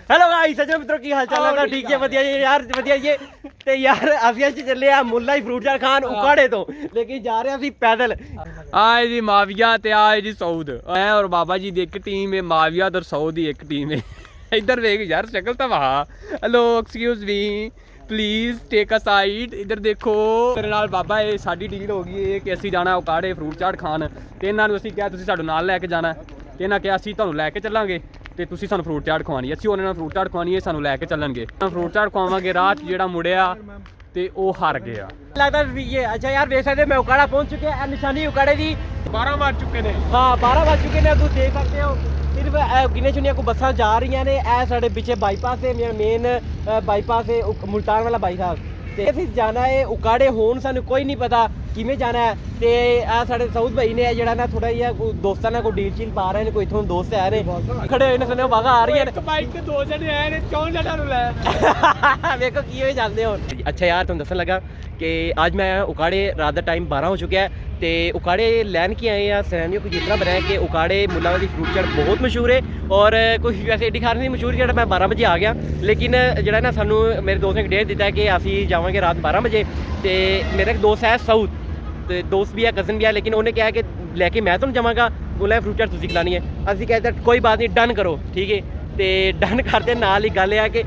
Hello guys सज्जनों मित्रों की हाल चाल है ठीक है वधिया जी यार वधिया जी ते यार ਅਸੀਂ ਅੱਜ ਚੱਲੇ ਆ ਮੁੱਲਾ ਹੀ ਫਰੂਟ ਚਾਟ ਖਾਣ ਉਕਾੜੇ ਤੋਂ ਲੇਕਿਨ ਜਾ ਰਹੇ ਅਸੀਂ ਪੈਦਲ ਆਏ ਜੀ ਮਾਵੀਆ ਤੇ ਆਏ ਜੀ ਸਊਦ ਐ ਔਰ ਬਾਬਾ ਜੀ ਦੀ ਇੱਕ ਟੀਮ ਹੈ ਮਾਵੀਆ ਤੇ ਸਊਦ ਦੀ ਇੱਕ ਟੀਮ ਹੈ ਇੱਧਰ ਵੇਖ ਯਾਰ ਸ਼ਕਲ ਤਾਂ ਵਾਹ hello excuse me please take a side ਇੱਧਰ ਦੇਖੋ ਤੇਰੇ ਨਾਲ ਬਾਬਾ ਇਹ ਸਾਡੀ ਡੀਲ ਹੋ ਗਈ ਹੈ ਕਿ ਅਸੀਂ ਜਾਣਾ ਉਕਾੜੇ ਫਰੂਟ ਚਾਟ ਖਾਣ ਤੇ ਇਹਨਾਂ ਨੂੰ ਅਸੀਂ ਕਿਹਾ ਤੁਸੀਂ ਸਾਡੇ ਨਾਲ ਲੈ ਕੇ ਜਾਣਾ ਤੇ ਇਹਨਾਂ ਕਿਹਾ ਅਸੀਂ ਤੁਹਾਨੂੰ ਲੈ ਕੇ ਚੱਲਾਂਗੇ ਤੇ ਤੁਸੀਂ ਸਾਨੂੰ ਫਰੂਟ ਚਾਟ ਖਵਾਣੀ ਅਸੀਂ ਉਹਨਾਂ ਨੂੰ ਫਰੂਟ ਚਾਟ ਖਵਾਣੀ ਹੈ ਸਾਨੂੰ ਲੈ ਕੇ ਚੱਲਣਗੇ ਫਰੂਟ ਚਾਟ ਖਵਾਵਾਂਗੇ ਰਾਤ ਜਿਹੜਾ ਮੁੜਿਆ ਤੇ ਉਹ ਹਾਰ ਗਿਆ ਲੱਗਦਾ ਵੀ ਇਹ ਅੱਛਾ ਯਾਰ ਵੇਖ ਸਕਦੇ ਮੈਂ ਉਕਾੜਾ ਪਹੁੰਚ ਚੁੱਕਿਆ ਇਹ ਨਿਸ਼ਾਨੀ ਉਕਾੜੇ ਦੀ 12 ਵੱਜ ਚੁੱਕੇ ਨੇ ਹਾਂ 12 ਵੱਜ ਚੁੱਕੇ ਨੇ ਤੁਸੀਂ ਦੇਖ ਸਕਦੇ ਹੋ ਸਿਰਫ ਗਿਨੇ ਚੁਣੀਆਂ ਕੋ ਬੱਸਾਂ ਜਾ ਰਹੀਆਂ ਨੇ ਇਹ ਸਾਡੇ ਪਿੱਛੇ ਬਾਈਪਾਸ ਹੈ ਮੇਨ ਬਾਈਪਾਸ ਹੈ ਮੁਲਤਾਨ ਵਾਲਾ ਬਾਈਪਾਸ ਤੇ ਅਸੀਂ ਜਾਣਾ ਹੈ ਉਕਾੜੇ ਹੋਣ ਸਾਨੂੰ ਕੋਈ ਨਹੀਂ ਪਤਾ ਕਿਵੇਂ ਜਾਣਾ ਹੈ ਤੇ ਆ ਸਾਡੇ ਸਾਊਦ ਭਾਈ ਨੇ ਜਿਹੜਾ ਨਾ ਥੋੜਾ ਜਿਹਾ ਦੋਸਤਾਂ ਨਾਲ ਕੋਈ ਡੀਲ ਚੀਲ ਪਾ ਰਹੇ ਨੇ ਕੋਈ ਇਥੋਂ ਦੋਸਤ ਆਏ ਨੇ ਖੜੇ ਹੋਏ ਨੇ ਸੁਣਿਆ ਵਾਗਾ ਆ ਰਹੀਆਂ ਨੇ ਇੱਕ ਬਾਈਕ ਤੇ ਦੋ ਜਣੇ ਆਏ ਨੇ ਕਿਉਂ ਜਣਾ ਨੂੰ ਲੈ ਵੇਖੋ ਕੀ ਹੋਏ ਜਾਂਦੇ ਹੋ ਅੱਛਾ ਯਾਰ ਤੁਹਾਨੂੰ ਦੱਸਣ ਲੱਗਾ कि आज मैं उकाड़े रात का टाइम 12 हो चुका है तो उकाड़े लैन के आए हैं सैनियों को जिस तरह बनाया कि उकाड़े मुला वाली फ्रूट चाट बहुत मशहूर है और कुछ वैसे एडी खाने नहीं मशहूर जो मैं 12 बजे आ गया लेकिन जो ना सानू मेरे दोस्त ने डेट दिता है कि असी जावांगे रात 12 बजे तो मेरा एक दोस्त है साउथ तो दोस्त भी है कज़न भी है लेकिन उन्हें कहा कि लैके मैं तुम जावांगा बोला फ्रूट चाट तुसीं खिलानी है असीं कहते कोई बात नहीं डन करो ठीक है तो डन करते नाल ही गल है कि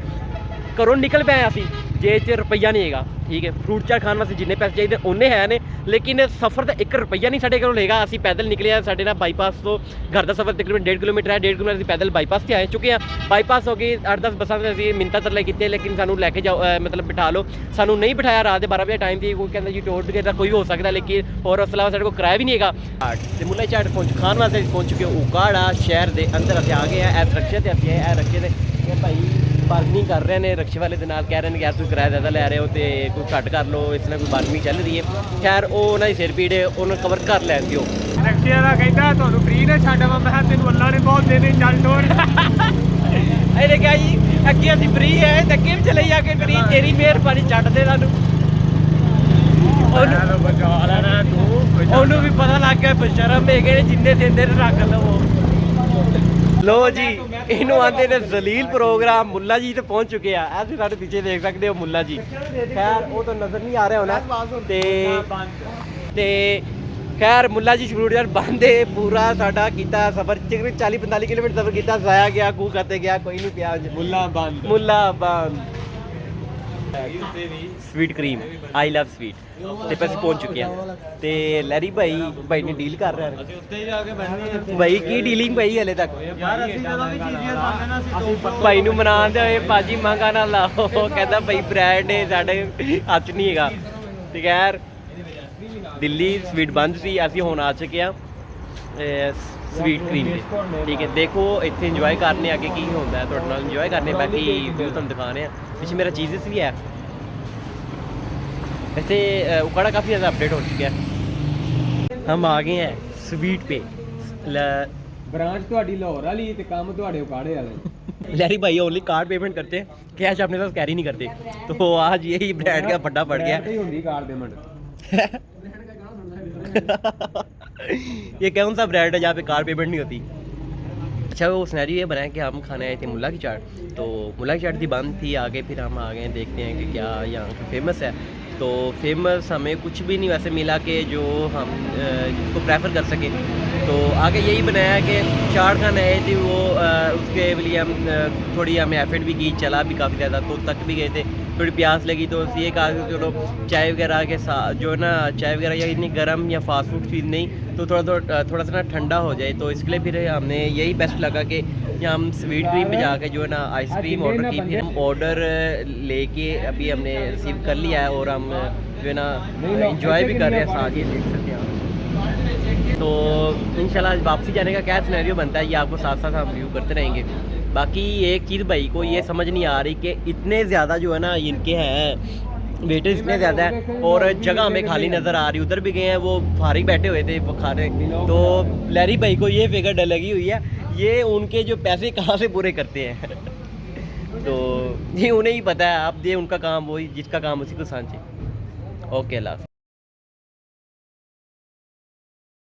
घरों निकल पे असी जेब च रुपया नहीं हैगा ठीक है फ्रूट चाट खाने वास्ते जिन्ने पैसे चाहिए उन्ने है ने लेकिन सफ़र तो 1 रुपया नहीं साढ़े घरों लेगा असी पैदल निकले हैं साढ़े ना बाईपास तो घर का सफ़र तकरीबन 1.5 किलोमीटर है 1.5 किलोमीटर पैदल बाईपास से आए चुके हैं बाईपास हो गई 8-10 बसा अभी मिन्नत तरले किए लेकिन सानू लैके जाओ मतलब बिठा लो सानू नहीं बिठाया रात के 12 बजे टाइम थी कोई कहता जी टोर वगैरह कोई भी हो सकता लेकिन और उस अलावा साढ़े को किराया भी नहीं हैगा तो मुला चाट खाने वास्ते पहुँच चुके उकाड़ा शहर के अंदर अभी आ गए हैं रक्शे से अभी आए रक्शे से भाई बार्गनिंग कर रहे हैं रक्शे वाले नाल कह रहे हैं कि यार तुम किराया ज़्यादा ले रहे हो तो कोई घट कर लो इस तरह कोई बार्गनिंग चल रही है खैर वो उन्होंने सिर पीड़ है उन्होंने कवर कर लैंगे हो ਰਕਸ਼ੇ ਵਾਲਾ ਕਹਿੰਦਾ ਤੁਹਾਨੂੰ ਫ੍ਰੀ ਨੇ ਛੱਡ ਆਵਾਂ ਮੈਂ ਤੈਨੂੰ ਅੱਲਾ ਨੇ ਬਹੁਤ ਦੇਣੇ ਚੱਲ ਟੋਰ ਇਹਨੇ ਕਿਹਾ ਜੀ ਅੱਗੇ ਅਸੀਂ ਫ੍ਰੀ ਹੈ ਤੇ ਅੱਗੇ ਵੀ ਚਲੇ ਜਾ ਕੇ ਫ੍ਰੀ ਤੇਰੀ ਮਿਹਰਬਾਨੀ ਛੱਡ ਦੇ ਸਾਨੂੰ ਉਹਨੂੰ ਬਚਾ ਲੈਣਾ ਤੂੰ ਉਹਨੂੰ ਵੀ ਪਤਾ ਲੱਗ ਗਿਆ ਬਸ਼ਰਮ ਹੈਗੇ ਨੇ ਜਿੰਨੇ ਦਿੰਦੇ ਨੇ ਰੱਖ ਲਵੋ लो जी इनू आते ने जलील प्रोग्राम मुल्ला जी तो पहुंच चुके हैं ऐसे साढ़े पीछे देख सकते हो मुल्ला जी खैर वो तो नज़र नहीं आ रहा होना ते खैर मुल्ला जी फ्रूट चाट बंद है पूरा साडा कीता सफर 40-45 किलोमीटर सफर किया जाया गया कू करते गया कोई नहीं पिया मुल्ला बंद sweet cream I love sweet ਤੇ ਪੈਸੇ ਪਹੁੰਚ ਚੁੱਕੇ ਆ ਤੇ ਲੈਰੀ ਭਾਈ ਨੇ ਡੀਲ ਕਰ ਰਿਹਾ ਅਸੀਂ ਉੱਤੇ ਜਾ ਕੇ ਬੈਠਨੇ ਭਾਈ ਕੀ ਡੀਲਿੰਗ ਭਾਈ ਹਲੇ ਤੱਕ ਯਾਰ ਅਸੀਂ ਜਦੋਂ ਵੀ ਚੀਜ਼ਾਂ ਖਾਂਦੇ ਨਾ ਅਸੀਂ ਭਾਈ ਨੂੰ ਮਨਾਉਂਦੇ ਹੋਏ ਭਾਜੀ ਮੰਗਾ ਨਾ ਲਾਓ ਕਹਿੰਦਾ ਭਾਈ ਬ੍ਰਾਂਡ ਹੈ ਸਾਡੇ ਹੱਥ ਨਹੀਂ ਹੈਗਾ ਤੇ ਖੈਰ ਦਿੱਲੀ ਸਵੀਟ ਬੰਦ ਸੀ ਅਸੀਂ ਹੁਣ ਆ ਚੁੱਕੇ ਆ स्वीट क्रीम पे ठीक है देखो इतने इंजॉय करने आगे की होता है थोड़े नाल इंजॉय करने बाकी व्यू तुम दिखाने पीछे मेरा चीज़ भी है वैसे उकाड़ा काफ़ी ज़्यादा अपडेट हो चुका है हम आ गए हैं स्वीट पे ब्रांच ਤੁਹਾਡੀ ਲਾਹੌਰ ਵਾਲੀ ਤੇ ਕੰਮ ਤੁਹਾਡੇ ਉਕਾੜੇ ਵਾਲੇ लहरी भाई ओनली कार्ड पेमेंट करते हैं कैश अपने साथ कैरी नहीं करते तो आज यही ब्रांड का पट्टा पड़ गया कार्ड पेमेंट ये कौन सा ब्रांड है जहाँ पे कार पेमेंट नहीं होती अच्छा वो सिनेरियो ये बनाया कि हम खाने आए थे मुल्ला की चाट तो मुल्ला की चाट थी बंद थी आगे फिर हम आ गए देखते हैं कि क्या यहाँ का फेमस है तो फेमस हमें कुछ भी नहीं वैसे मिला कि जो हम इसको प्रेफर कर सकें तो आगे यही बनाया कि चाट खाने आए थे वो उसके लिए हम थोड़ी हमें एफर्ट भी की चला भी काफ़ी ज़्यादा तो तक भी गए थे थोड़ी प्यास लगी तो ये कहा कि चलो चाय वगैरह के साथ जो ना चाय वगैरह या इतनी गर्म या फास्ट फूड चीज़ नहीं तो थोड़ा सा ना ठंडा हो जाए तो इसके लिए फिर हमने यही बेस्ट लगा कि हम स्वीट क्रीम पे जाके जो है ना आइसक्रीम ऑर्डर की फिर हम ऑर्डर लेके अभी हमने रिसीव कर लिया है और हम जो है ना इंजॉय भी कर रहे हैं साथ ये देख सकते हैं तो इंशाल्लाह वापसी जाने का क्या सिनेरियो बनता है ये आपको साथ साथ हम व्यू करते रहेंगे बाकी एक चीज़ भाई को ये समझ नहीं आ रही कि इतने ज़्यादा जो है ना इनके हैं वेटर इतने ज़्यादा है और जगह हमें खाली नज़र आ रही उधर भी गए हैं वो फारिग बैठे हुए थे खाने तो लहरी भाई को ये फिगर डर लगी हुई है ये उनके जो पैसे कहाँ से पूरे करते हैं तो ये उन्हें ही पता है आप दे उनका काम वही जिसका काम उसी को सांचे ओके अल्लाह।